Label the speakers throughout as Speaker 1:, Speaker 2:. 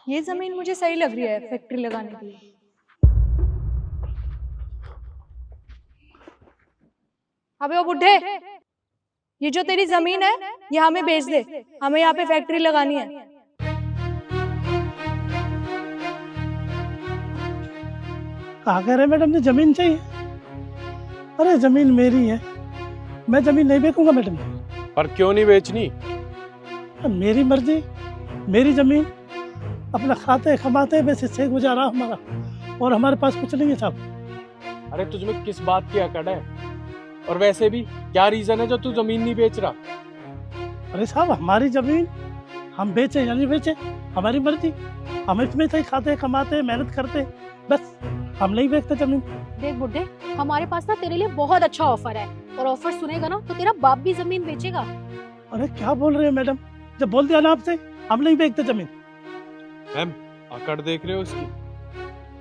Speaker 1: ये जमीन मुझे सही लग रही है फैक्ट्री लगाने के लिए। अबे ओ बुड्ढे, ये जो तेरी जमीन है ये हमें बेच दे, हमें यहाँ पे फैक्ट्री लगानी है।
Speaker 2: कहा कह रहे मैडम ने जमीन चाहिए? अरे जमीन मेरी है, मैं जमीन नहीं बेचूंगा मैडम।
Speaker 3: पर क्यों नहीं बेचनी?
Speaker 2: मेरी मर्जी, मेरी जमीन, अपना खाते कमाते वैसे से गुजारा हमारा, और हमारे पास कुछ नहीं है साहब।
Speaker 3: अरे तुझमें किस बात की अकड़ है? और वैसे भी क्या रीजन है जो तू जमीन नहीं बेच रहा?
Speaker 2: अरे साहब हमारी जमीन हम बेचे या नहीं बेचे हमारी मर्जी, हम इसमें से खाते कमाते मेहनत करते, बस हम नहीं बेचते जमीन।
Speaker 4: देख बुड्ढे, हमारे पास ना तेरे लिए बहुत अच्छा ऑफर है, और ऑफर सुनेगा ना तो तेरा बाप भी जमीन बेचेगा।
Speaker 2: अरे क्या बोल रहे हैं मैडम, जब बोल दिया ना आपसे हम नहीं बेचते जमीन।
Speaker 3: मैम अकड़ देख रहे हो उसकी?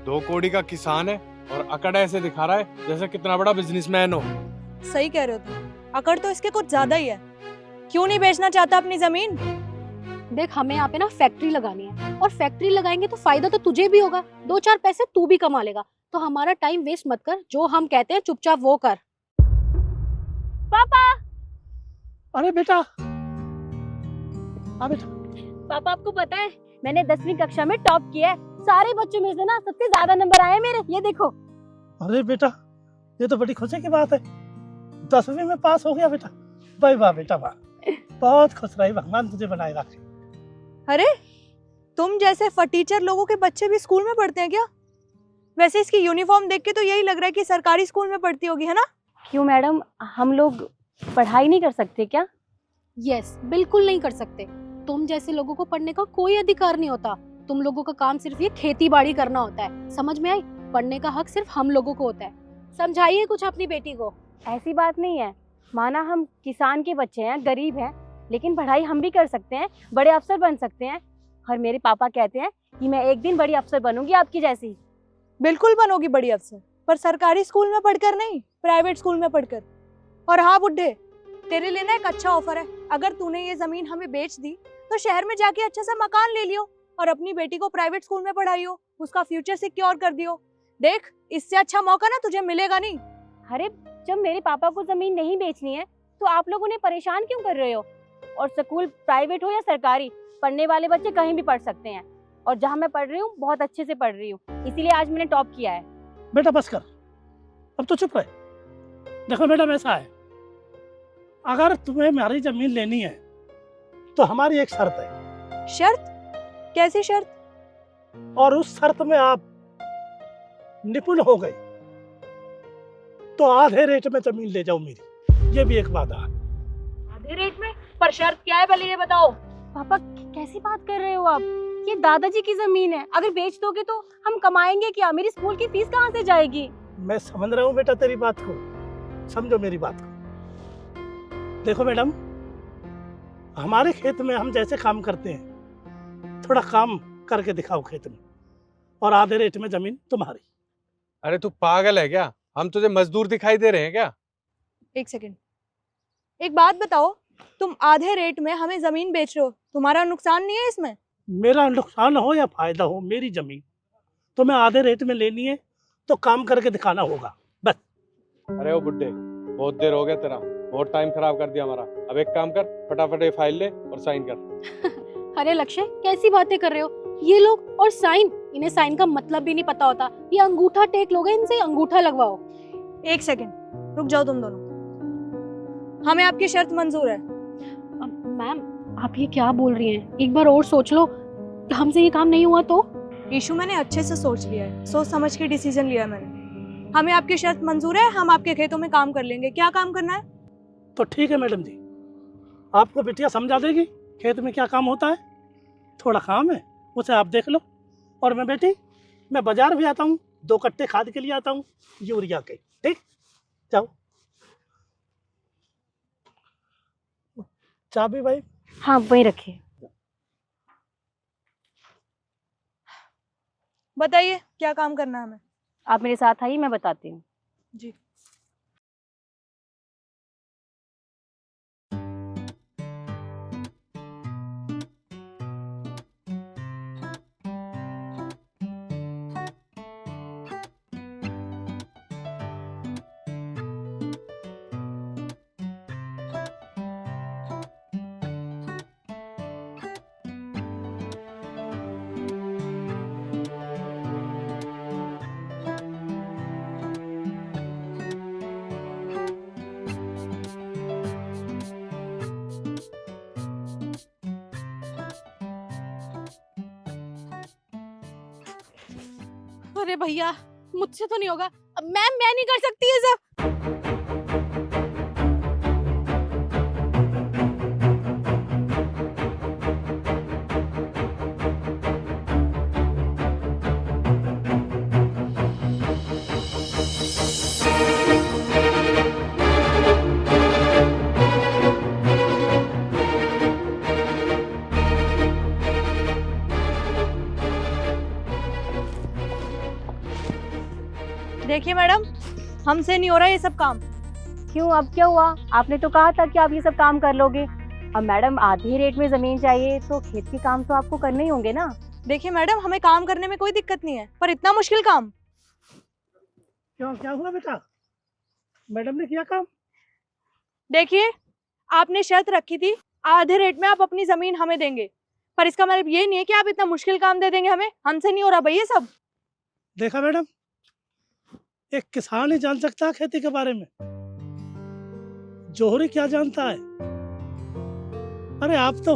Speaker 3: 2 करोड़ का किसान है और अकड़ ऐसे दिखा रहा है जैसे कितना बड़ा बिजनेसमैन हो।
Speaker 1: सही कह रहे हो तुम, अकड़ तो इसके कुछ ज्यादा ही है। क्यों नहीं बेचना चाहता अपनी जमीन?
Speaker 4: देख हमें यहाँ पे ना फैक्ट्री लगानी है, और फैक्ट्री लगाएंगे तो फायदा तो तुझे भी होगा, 2-4 पैसे तू भी कमा लेगा। तो हमारा टाइम वेस्ट मत कर, जो हम कहते हैं चुपचाप वो कर। पापा,
Speaker 2: अरे बेटा, हाँ बेटा।
Speaker 4: पापा आपको पता है मैंने 10वीं कक्षा में टॉप किया है, सारे बच्चों में से ना सबसे ज्यादा नंबर आए मेरे, ये देखो।
Speaker 2: अरे बेटा ये तो बड़ी खुशी की बात है, 10वीं में पास हो गया बेटा, भाई वाह बेटा वाह, बहुत खुश रही, भगवान तुझे बनाए रखे।
Speaker 1: अरे तुम जैसे फटीचर लोगों के बच्चे भी स्कूल में पढ़ते हैं क्या? वैसे इसकी यूनिफॉर्म देख के तो यही लग रहा है कि सरकारी स्कूल में पढ़ती होगी, है ना?
Speaker 5: क्यों मैडम, हम लोग पढ़ाई नहीं कर सकते क्या?
Speaker 4: यस, बिल्कुल नहीं कर सकते। तुम जैसे लोगों को पढ़ने का कोई अधिकार नहीं होता। तुम लोगों का काम सिर्फ ये खेती बाड़ी करना होता है, समझ में आई? पढ़ने का हक सिर्फ हम लोगों को होता है। समझाइए कुछ अपनी बेटी को।
Speaker 5: ऐसी बात नहीं है, माना हम किसान के बच्चे हैं, गरीब हैं, लेकिन पढ़ाई हम भी कर सकते हैं, बड़े अफसर बन सकते हैं। और मेरे पापा कहते हैं कि मैं एक दिन बड़ी अफसर बनूंगी आपकी जैसी।
Speaker 1: बिल्कुल बनोगी बड़ी अफसर, पर सरकारी स्कूल में पढ़कर नहीं, प्राइवेट स्कूल में पढ़कर। और हाँ बुड्ढे, तेरे लिए ना एक अच्छा ऑफर है। अगर तूने ये जमीन हमें बेच दी तो शहर में जाके अच्छा सा मकान ले लियो और अपनी बेटी को प्राइवेट स्कूल में पढ़ाइयो, उसका फ्यूचर सिक्योर कर दियो। देख, इससे अच्छा मौका ना तुझे मिलेगा नहीं।
Speaker 5: अरे जब मेरे पापा को जमीन नहीं बेचनी है तो आप लोग उन्हें परेशान क्यों कर रहे हो? और स्कूल प्राइवेट हो या सरकारी, पढ़ने वाले बच्चे कहीं भी पढ़ सकते हैं, और जहाँ मैं पढ़ रही हूँ बहुत अच्छे से पढ़ रही हूँ, इसीलिए आज मैंने टॉप किया है।
Speaker 2: बेटा बस कर, अब तो चुप रहे। देखो मैडम ऐसा है, अगर तुम्हें हमारी जमीन लेनी है तो हमारी एक शर्त है।
Speaker 1: शर्त? कैसी शर्त?
Speaker 2: और उस शर्त में आप निपुण हो गए तो आधे रेट में जमीन ले जाओ मेरी, ये भी एक वादा है।
Speaker 4: आधे रेट में? पर शर्त क्या है पहले ये बताओ।
Speaker 5: पापा कैसी बात कर रहे हो आप? ये दादाजी की जमीन है, अगर बेच दोगे तो हम कमाएंगे क्या? मेरी स्कूल की फीस कहाँ से जाएगी?
Speaker 2: मैं समझ रहा हूँ बेटा तेरी बात को, समझो मेरी बात को। देखो मैडम, हमारे खेत में हम जैसे काम करते हैं, थोड़ा काम करके दिखाओ खेत में, और आधे रेट में जमीन तुम्हारी।
Speaker 3: अरे तू पागल है क्या? हम तुझे मजदूर दिखाई दे रहे हैं क्या?
Speaker 1: एक सेकंड, एक बात बताओ, तुम आधे रेट में हमें जमीन बेच रहे हो, तुम्हारा नुकसान नहीं है इसमें?
Speaker 2: मेरा नुकसान हो या फायदा हो, मेरी जमीन तुम्हें आधे रेट में लेनी है तो काम करके दिखाना होगा, बस।
Speaker 3: अरे ओ बुड्ढे, बहुत देर हो गया तेरा, बहुत टाइम खराब कर दिया हमारा। अब एक काम कर, फटाफट ये फाइल ले और साइन कर।
Speaker 4: अरे लक्ष्य, कैसी बातें कर रहे हो? ये लोग और साइन, इन्हें साइन का मतलब भी नहीं पता होता। ये अंगूठा टेक लोगे, इनसे अंगूठा लगवाओ।
Speaker 1: एक सेकंड रुक जाओ तुम दोनों, हमें आपकी शर्त मंजूर है।
Speaker 4: मैम आप ये क्या बोल रही हैं? एक बार और सोच लो, हमसे ये काम नहीं हुआ तो?
Speaker 1: इशू मैंने अच्छे से सोच लिया है, सोच समझ के डिसीजन लिया है मैंने। हमें आपकी शर्त मंजूर है, हम आपके खेतों में काम कर लेंगे। क्या काम करना है?
Speaker 2: तो ठीक है मैडम जी, आपको बिटिया समझा देगी खेत में क्या काम होता है। थोड़ा काम है उसे आप देख लो, और मैं बेटी मैं बाजार भी आता हूँ, 2 कट्टे खाद के लिए आता हूँ, यूरिया के। ठीक, जाओ। चाबी भाई?
Speaker 5: हाँ वही रखिए।
Speaker 1: बताइए क्या काम करना है हमें?
Speaker 5: आप मेरे साथ आइए, मैं बताती हूँ।
Speaker 1: जी।
Speaker 4: अरे भैया मुझसे तो नहीं होगा। मैम मैं नहीं कर सकती ये सब।
Speaker 1: देखिए मैडम, हमसे नहीं हो रहा ये सब काम।
Speaker 5: क्यों, अब क्या हुआ? आपने तो कहा था कि आप ये सब काम कर लोगे। अब मैडम आधी रेट में जमीन चाहिए तो खेत के काम तो आपको करने ही होंगे ना।
Speaker 1: देखिए मैडम, हमें काम करने में कोई दिक्कत नहीं है, पर इतना मुश्किल काम।
Speaker 2: क्यों, क्या हुआ बेटा? मैडम ने किया काम?
Speaker 1: देखिए, आपने शर्त रखी थी आधे रेट में आप अपनी जमीन हमें देंगे, पर इसका मतलब ये नहीं है कि आप इतना मुश्किल काम दे देंगे हमें। हमसे नहीं हो रहा भाई ये सब।
Speaker 2: देखा मैडम, एक किसान ही जान सकता है खेती के बारे में, जोहरी क्या जानता है? अरे आप तो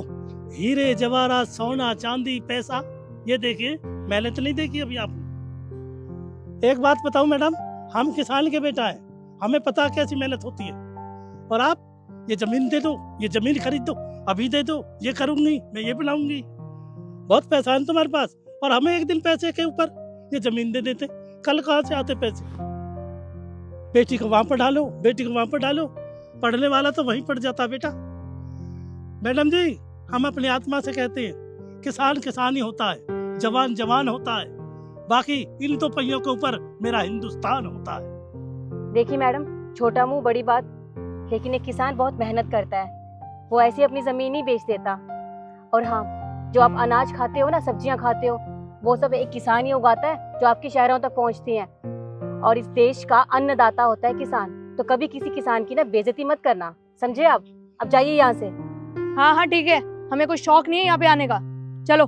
Speaker 2: हीरे जवाहरात सोना चांदी पैसा ये देखिए, मेहनत नहीं देखी अभी आपने। एक बात बताऊं मैडम, हम किसान के बेटा हैं, हमें पता कैसी मेहनत होती है। और आप ये जमीन दे दो, ये जमीन खरीद दो, अभी दे दो, ये करूंगी मैं, ये बनाऊंगी, बहुत पैसा है तुम्हारे पास, और हमें एक दिन पैसे के ऊपर ये जमीन दे देते, कल कहाँ से आते पैसे? बेटी को वहां पढ़ा लो, बेटी को वहां पढ़ा लो, पढ़ने वाला तो वहीं पढ़ जाता बेटा। मैडम जी, हम अपनी आत्मा से कहते हैं किसान किसान ही होता है, जवान जवान होता है, बाकी इन तो पहियों के ऊपर मेरा हिंदुस्तान होता है।
Speaker 5: देखिए मैडम, छोटा मुंह बड़ी बात, लेकिन एक किसान बहुत मेहनत करता है, वो ऐसे अपनी जमीन ही बेच देता। और हाँ, जो आप अनाज खाते हो ना, सब्जियां खाते हो, वो सब एक किसान ही उगाता है जो आपके शहरों तक पहुंचती हैं। और इस देश का अन्नदाता होता है किसान, तो कभी किसी किसान की ना बेइज्जती मत करना, समझे आप? अब जाइए यहाँ से।
Speaker 1: हाँ हाँ ठीक है, हमें कोई शौक नहीं है यहाँ पे आने का, चलो।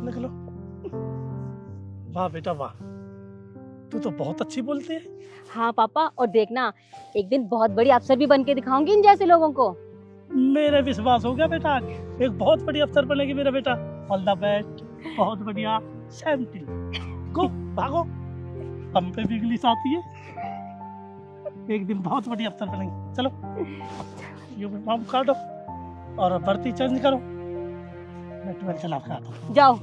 Speaker 2: निकलो। वाह बेटा वाह, तू तो बहुत अच्छी बोलती है।
Speaker 5: हाँ पापा, और देखना एक दिन बहुत बड़ी अफसर भी बन के दिखाऊंगी इन जैसे लोगों को।
Speaker 2: मेरे विश्वास हो गया बेटा, एक बहुत बड़ी अफसर बनेगी मेरा बेटा। ऑल द बेस्ट, बहुत बढ़िया। सैंटी गो, भागो, हम पे भी इंग्लिश आती है, एक दिन बहुत बड़ी अफसर बनेंगे। चलो यूनिफॉर्म काटो और भर्ती चेंज करो, मैं 12 चला के आता हूँ।
Speaker 5: जाओ।